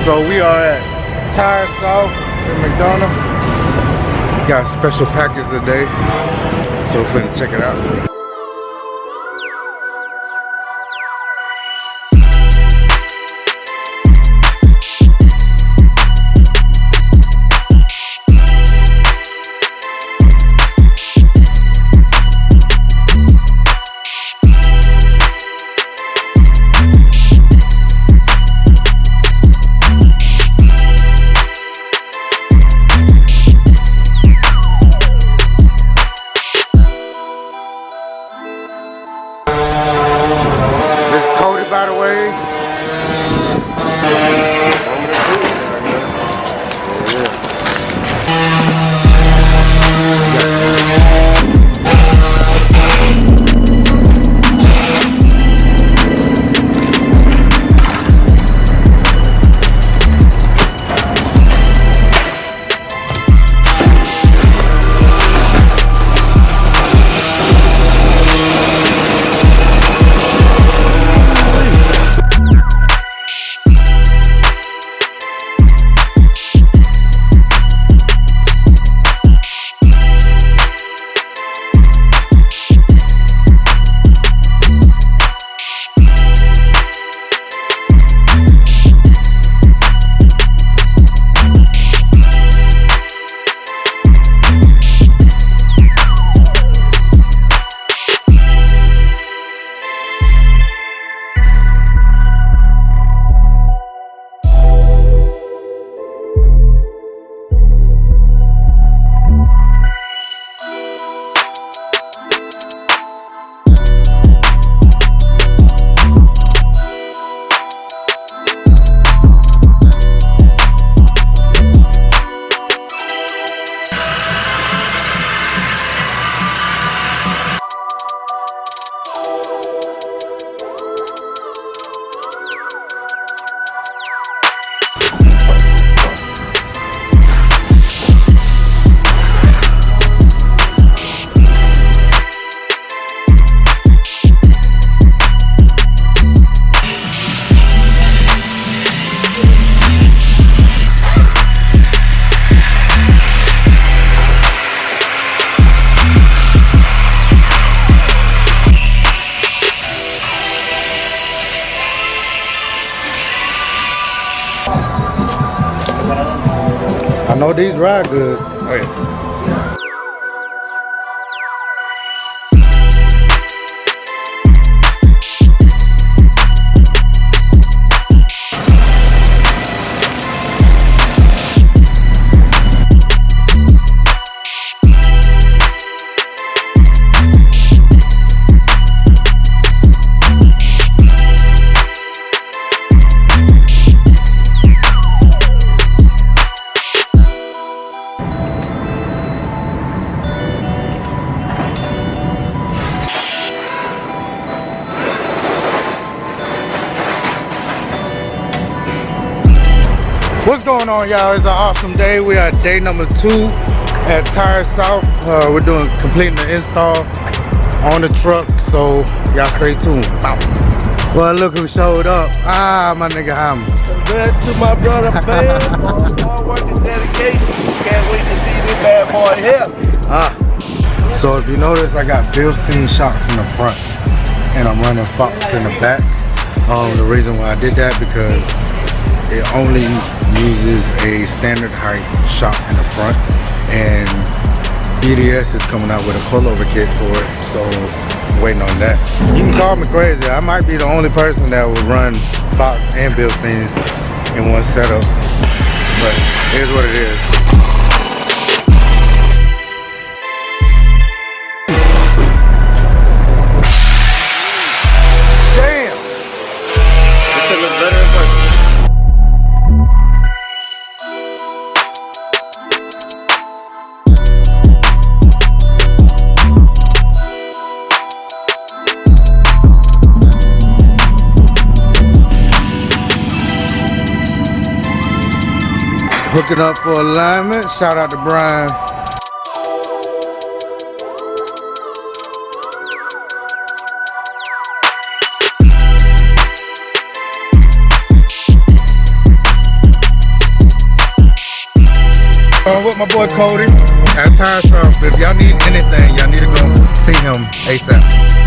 So we are at TireSOUTH in McDonough. We got a special package today, so we're finna check it out. Cody, by the way. I know these ride good. Oh, yeah. What's going on, y'all? It's an awesome day. We are day number 2 at TireSOUTH. We're completing the install on the truck, so y'all stay tuned. Bow. Well, look who showed up. My nigga Ham. Congrats to my brother, man. Hard work and dedication. Can't wait to see this bad boy here. So if you notice, I got Bilstein shocks in the front, and I'm running Fox in the back. The reason why I did that because it only uses a standard height shock in the front, and BDS is coming out with a coilover kit for it, so waiting on that. You can call me crazy. I might be the only person that will run Fox and Bilsteins in one setup, but here's what it is. Damn! This looks better in person. Hooking up for alignment. Shout out to Brian. With my boy Cody at TireSOUTH. If y'all need anything, y'all need to go see him ASAP.